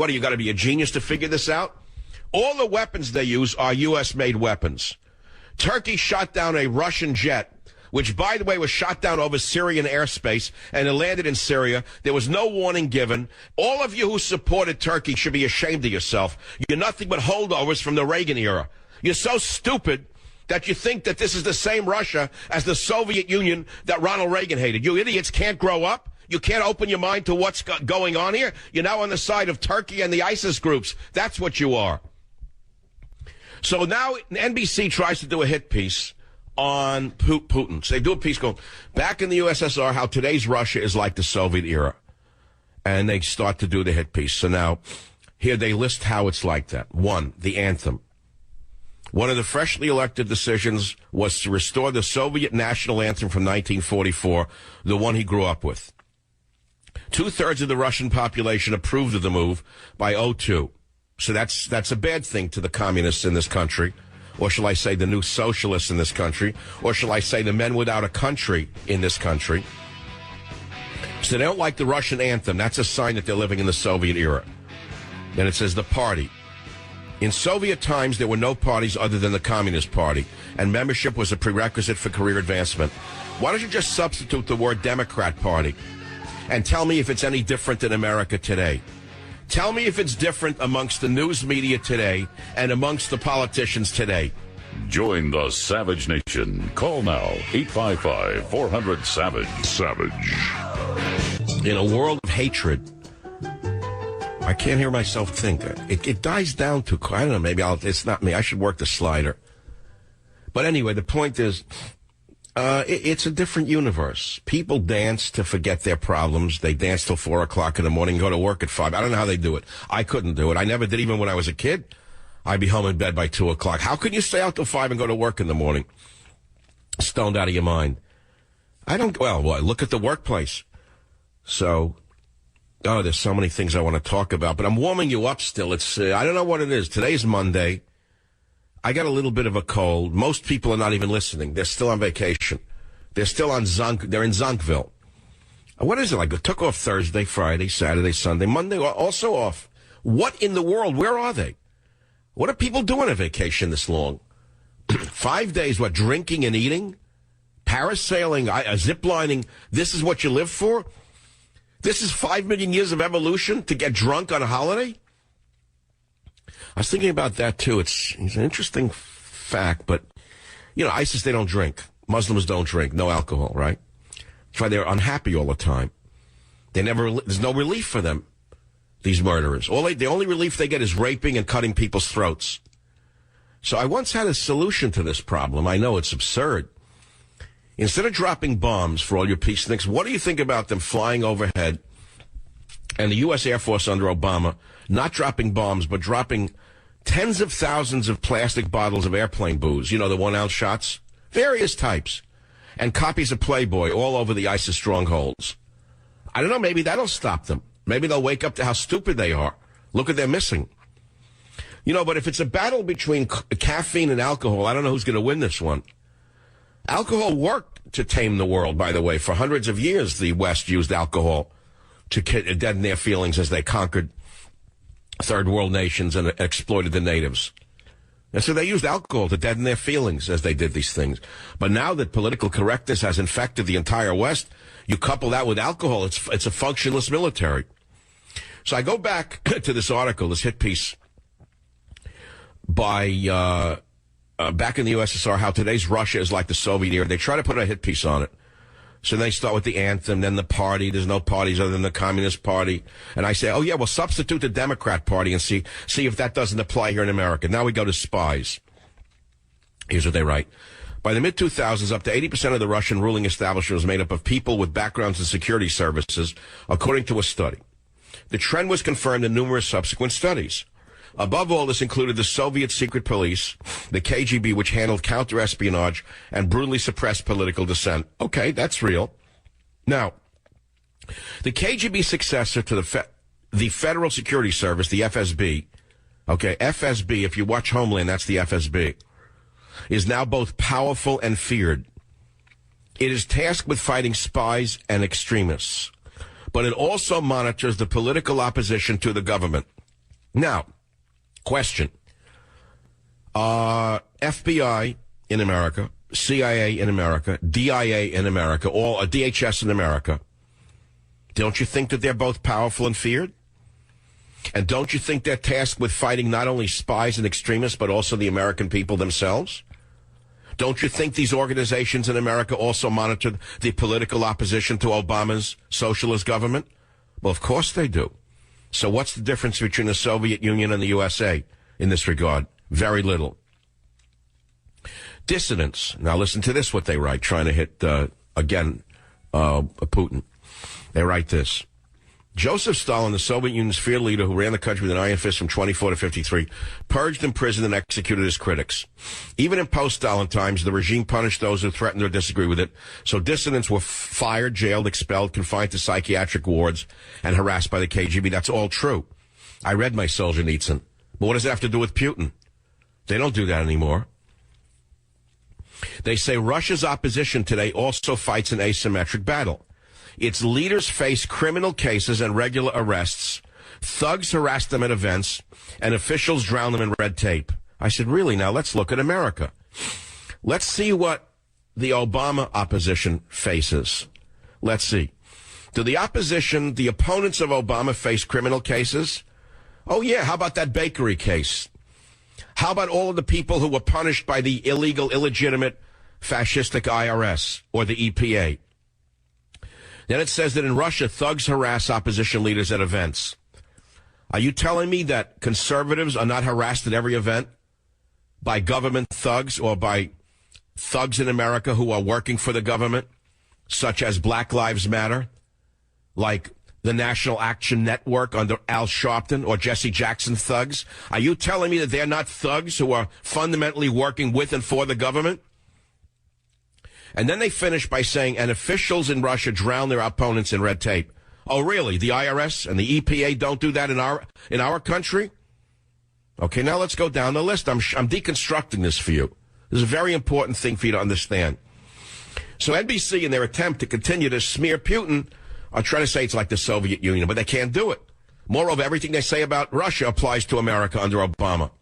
What, do you got to be a genius to figure this out? All the weapons they use are U.S.-made weapons. Turkey shot down a Russian jet, which, by the way, was shot down over Syrian airspace, and it landed in Syria. There was no warning given. All of you who supported Turkey should be ashamed of yourself. You're nothing but holdovers from the Reagan era. You're so stupid that you think that this is the same Russia as the Soviet Union that Ronald Reagan hated. You idiots can't grow up. You can't open your mind to what's going on here. You're now on the side of Turkey and the ISIS groups. That's what you are. So now NBC tries to do a hit piece on Putin. So they do a piece called Back in the USSR, How Today's Russia is Like the Soviet Era. And they start to do the hit piece. So now here they list how it's like that. One, the anthem. One of the freshly elected decisions was to restore the Soviet national anthem from 1944, the one he grew up with. 2/3 of the Russian population approved of the move by 2002. So that's a bad thing to the communists in this country, or shall I say the new socialists in this country, or shall I say the men without a country in this country. So they don't like the Russian anthem. That's a sign that they're living in the Soviet era. Then it says the party. In Soviet times, there were no parties other than the Communist Party, and membership was a prerequisite for career advancement. Why don't you just substitute the word Democrat Party? And tell me if it's any different in America today. Tell me if it's different amongst the news media today and amongst the politicians today. Join the Savage Nation. Call now, 855-400-SAVAGE. Savage. In a world of hatred, I can't hear myself think. It dies down to, I don't know, maybe it's not me. I should work the slider. But anyway, the point is, it's a different universe. People dance to forget their problems. They dance till 4 o'clock in the morning, go to work at 5. I don't know how they do it. I couldn't do it. I never did, even when I was a kid. I'd be home in bed by 2 o'clock. How can you stay out till 5 and go to work in the morning? Stoned out of your mind. Look at the workplace. So, there's so many things I want to talk about, but I'm warming you up still. It's, I don't know what it is. Today's Monday. I got a little bit of a cold. Most people are not even listening. They're still on vacation. They're still on they're in Zonkville. What is it like? It took off Thursday, Friday, Saturday, Sunday, Monday, also off. What in the world? Where are they? What are people doing on vacation this long? 5 days, what, drinking and eating? Parasailing, ziplining. This is what you live for? This is 5 million years of evolution to get drunk on a holiday? I was thinking about that, too. It's an interesting fact, but, ISIS, they don't drink. Muslims don't drink. No alcohol, right? That's why they're unhappy all the time. There's no relief for them, these murderers. The only relief they get is raping and cutting people's throats. So I once had a solution to this problem. I know it's absurd. Instead of dropping bombs for all your peaceniks, what do you think about them flying overhead and the U.S. Air Force under Obama not dropping bombs, but dropping tens of thousands of plastic bottles of airplane booze, the 1-ounce shots, various types, and copies of Playboy all over the ISIS strongholds? I don't know, maybe that'll stop them. Maybe they'll wake up to how stupid they are. Look what they're missing. But if it's a battle between caffeine and alcohol, I don't know who's going to win this one. Alcohol worked to tame the world, by the way. For hundreds of years, the West used alcohol to deaden their feelings as they conquered third world nations and exploited the natives. And so they used alcohol to deaden their feelings as they did these things. But now that political correctness has infected the entire West, you couple that with alcohol, it's a functionless military. So I go back to this article, this hit piece by Back in the USSR, How Today's Russia is Like the Soviet Era. They try to put a hit piece on it. So they start with the anthem, then the party. There's no parties other than the Communist Party. And I say, substitute the Democrat Party and see if that doesn't apply here in America. Now we go to spies. Here's what they write. By the mid-2000s, up to 80% of the Russian ruling establishment was made up of people with backgrounds in security services, according to a study. The trend was confirmed in numerous subsequent studies. Above all, this included the Soviet secret police, the KGB, which handled counter-espionage and brutally suppressed political dissent. Okay, that's real. Now, the KGB successor to the Federal Security Service, the FSB, okay, FSB, if you watch Homeland, that's the FSB, is now both powerful and feared. It is tasked with fighting spies and extremists, but it also monitors the political opposition to the government. Now, question. FBI in America, CIA in America, DIA in America, all DHS in America. Don't you think that they're both powerful and feared? And don't you think they're tasked with fighting not only spies and extremists, but also the American people themselves? Don't you think these organizations in America also monitor the political opposition to Obama's socialist government? Well, of course they do. So what's the difference between the Soviet Union and the USA in this regard? Very little. Dissidents. Now listen to this, what they write, trying to hit, Putin. They write this. Joseph Stalin, the Soviet Union's feared leader who ran the country with an iron fist from 24 to 53, purged, imprisoned, and executed his critics. Even in post-Stalin times, the regime punished those who threatened or disagreed with it, so dissidents were fired, jailed, expelled, confined to psychiatric wards, and harassed by the KGB. That's all true. I read my Solzhenitsyn. But what does it have to do with Putin? They don't do that anymore. They say Russia's opposition today also fights an asymmetric battle. Its leaders face criminal cases and regular arrests. Thugs harass them at events, and officials drown them in red tape. I said, really? Now let's look at America. Let's see what the Obama opposition faces. Let's see. Do the opposition, the opponents of Obama, face criminal cases? Oh, yeah. How about that bakery case? How about all of the people who were punished by the illegal, illegitimate, fascistic IRS or the EPA? Then it says that in Russia, thugs harass opposition leaders at events. Are you telling me that conservatives are not harassed at every event by government thugs or by thugs in America who are working for the government, such as Black Lives Matter, like the National Action Network under Al Sharpton or Jesse Jackson thugs? Are you telling me that they're not thugs who are fundamentally working with and for the government? And then they finish by saying, and officials in Russia drown their opponents in red tape. Oh, really? The IRS and the EPA don't do that in our country? Okay, now let's go down the list. I'm deconstructing this for you. This is a very important thing for you to understand. So NBC, in their attempt to continue to smear Putin, are trying to say it's like the Soviet Union, but they can't do it. Moreover, everything they say about Russia applies to America under Obama.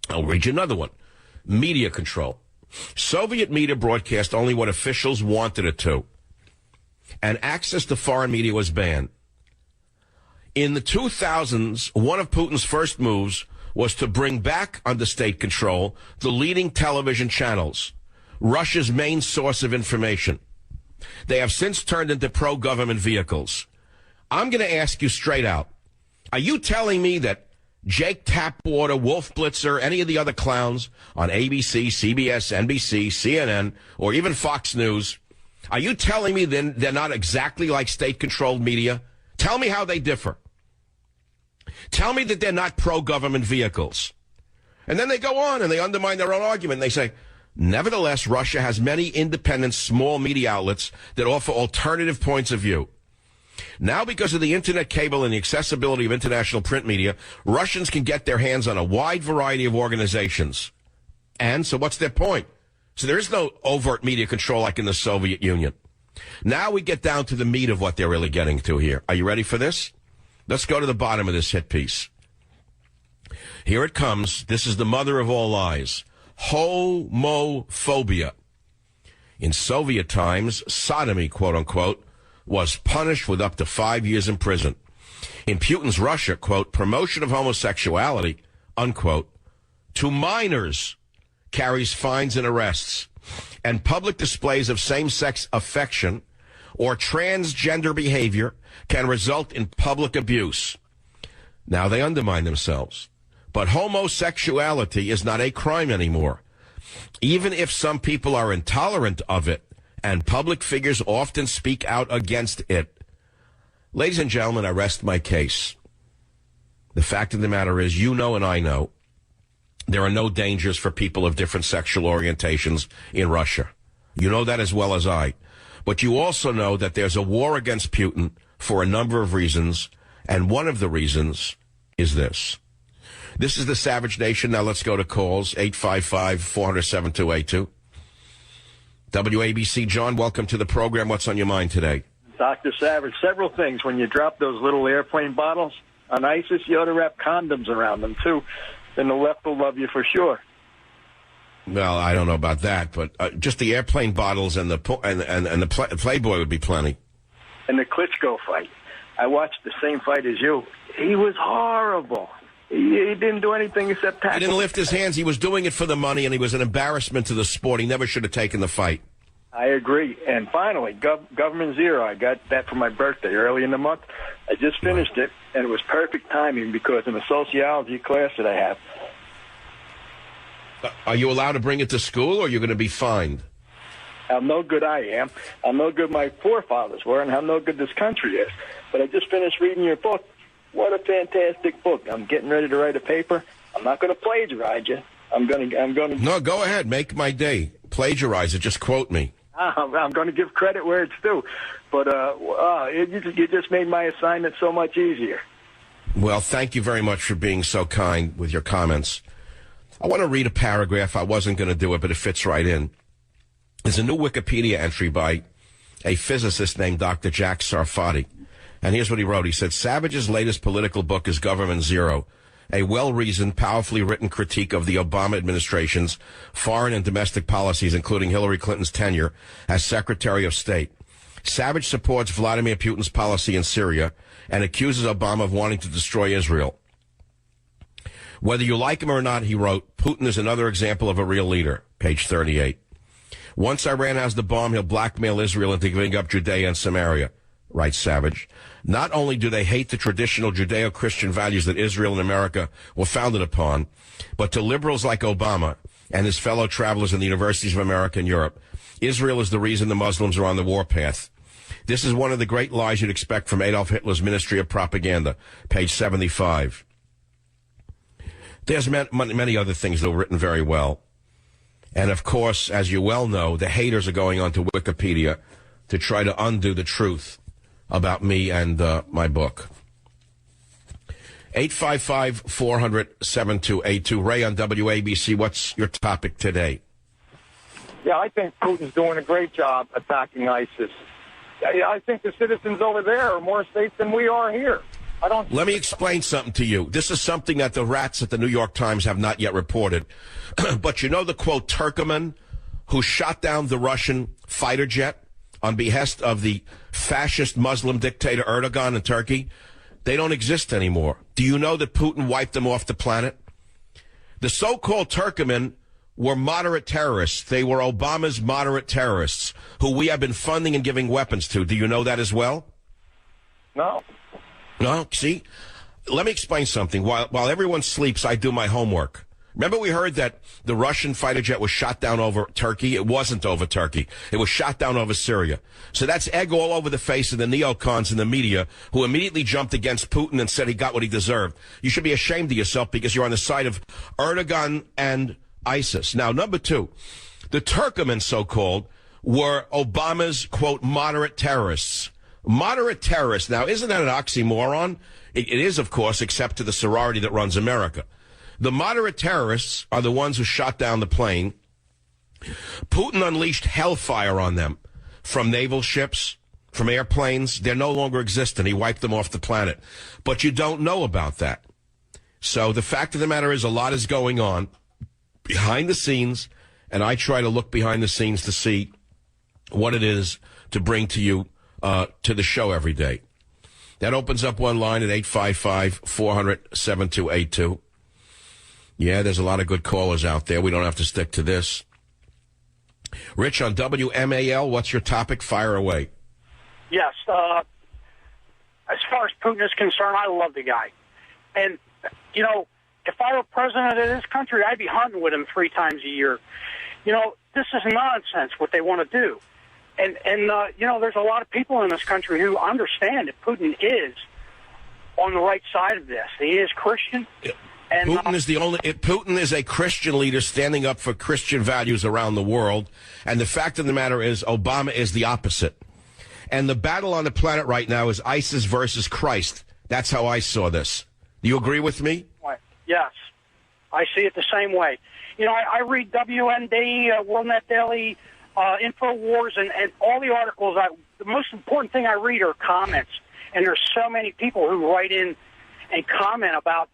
I'll read you another one. Media control. Soviet media broadcast only what officials wanted it to, and access to foreign media was banned. In the 2000s, one of Putin's first moves was to bring back under state control the leading television channels, Russia's main source of information. They have since turned into pro-government vehicles. I'm going to ask you straight out, are you telling me that Jake Tapwater, Wolf Blitzer, any of the other clowns on ABC, CBS, NBC, CNN, or even Fox News, are you telling me then they're not exactly like state-controlled media? Tell me how they differ. Tell me that they're not pro-government vehicles. And then they go on and they undermine their own argument. They say, nevertheless, Russia has many independent small media outlets that offer alternative points of view. Now, because of the internet cable and the accessibility of international print media, Russians can get their hands on a wide variety of organizations. And so what's their point? So there is no overt media control like in the Soviet Union. Now we get down to the meat of what they're really getting to here. Are you ready for this? Let's go to the bottom of this hit piece. Here it comes. This is the mother of all lies. Homophobia. In Soviet times, sodomy, quote unquote, was punished with up to 5 years in prison. In Putin's Russia, quote, promotion of homosexuality, unquote, to minors carries fines and arrests, and public displays of same-sex affection or transgender behavior can result in public abuse. Now they undermine themselves. But homosexuality is not a crime anymore. Even if some people are intolerant of it, and public figures often speak out against it. Ladies and gentlemen, I rest my case. The fact of the matter is, you know and I know, there are no dangers for people of different sexual orientations in Russia. You know that as well as I. But you also know that there's a war against Putin for a number of reasons, and one of the reasons is this. This is the Savage Nation. Now let's go to calls, 855-400-7282. WABC, John, welcome to the program. What's on your mind today? Dr. Savage, several things. When you drop those little airplane bottles, On ISIS, you ought to wrap condoms around them, too. Then the left will love you for sure. Well, I don't know about that, but just the airplane bottles and the Playboy would be plenty. And the Klitschko fight. I watched the same fight as you. He was horrible. He didn't do anything except tackle. He didn't lift his hands. He was doing it for the money, and he was an embarrassment to the sport. He never should have taken the fight. I agree. And finally, Government Zero. I got that for my birthday early in the month. I just finished it, and it was perfect timing because in the sociology class that I have. Are you allowed to bring it to school, or you're going to be fined? How no good I am, how no good my forefathers were, and how no good this country is. But I just finished reading your book. What a fantastic book. I'm getting ready to write a paper. I'm not going to plagiarize you. I'm going to. No, go ahead. Make my day. Plagiarize it. Just quote me. I'm going to give credit where it's due. But you just made my assignment so much easier. Well, thank you very much for being so kind with your comments. I want to read a paragraph. I wasn't going to do it, but it fits right in. There's a new Wikipedia entry by a physicist named Dr. Jack Sarfati. And here's what he wrote. He said, Savage's latest political book is Government Zero, a well-reasoned, powerfully written critique of the Obama administration's foreign and domestic policies, including Hillary Clinton's tenure as Secretary of State. Savage supports Vladimir Putin's policy in Syria and accuses Obama of wanting to destroy Israel. Whether you like him or not, he wrote, Putin is another example of a real leader, page 38. Once Iran has the bomb, he'll blackmail Israel into giving up Judea and Samaria, writes Savage. Not only do they hate the traditional Judeo-Christian values that Israel and America were founded upon, but to liberals like Obama and his fellow travelers in the universities of America and Europe, Israel is the reason the Muslims are on the warpath. This is one of the great lies you'd expect from Adolf Hitler's Ministry of Propaganda, page 75. There's many other things that were written very well. And, of course, as you well know, the haters are going on to Wikipedia to try to undo the truth about me and my book. 855-400-7282. Ray on WABC, what's your topic today? Yeah, I think Putin's doing a great job attacking ISIS. I think the citizens over there are more safe than we are here. Let me explain something to you. This is something that the rats at the New York Times have not yet reported. But you know the, quote, Turkoman who shot down the Russian fighter jet on behest of the fascist Muslim dictator Erdogan in Turkey? They don't exist anymore. Do you know that Putin wiped them off the planet? The so-called Turkoman were moderate terrorists. They were Obama's moderate terrorists who we have been funding and giving weapons to. Do you know that as well? No. No, see, let me explain something. While everyone sleeps, I do my homework. Remember we heard that the Russian fighter jet was shot down over Turkey? It wasn't over Turkey. It was shot down over Syria. So that's egg all over the face of the neocons in the media who immediately jumped against Putin and said he got what he deserved. You should be ashamed of yourself because you're on the side of Erdogan and ISIS. Now, number two, the Turkoman, so-called, were Obama's, quote, moderate terrorists. Moderate terrorists. Now, isn't that an oxymoron? It is, of course, except to the sorority that runs America. The moderate terrorists are the ones who shot down the plane. Putin unleashed hellfire on them from naval ships, from airplanes. They're no longer existent. He wiped them off the planet. But you don't know about that. So the fact of the matter is a lot is going on behind the scenes, and I try to look behind the scenes to see what it is to bring to you to the show every day. That opens up one line at 855-400-7282. Yeah, there's a lot of good callers out there. We don't have to stick to this. Rich on WMAL, what's your topic? Fire away. Yes. As far as Putin is concerned, I love the guy. And, you know, if I were president of this country, I'd be hunting with him 3 times a year. You know, this is nonsense what they want to do. And you know, there's a lot of people in this country who understand that Putin is on the right side of this. He is Christian. And Putin is a Christian leader standing up for Christian values around the world. And the fact of the matter is Obama is the opposite. And the battle on the planet right now is ISIS versus Christ. That's how I saw this. Do you agree with me? Yes. I see it the same way. You know, I read WND, WorldNet Daily, InfoWars, and all the articles. The most important thing I read are comments, and there's so many people who write in and comment about,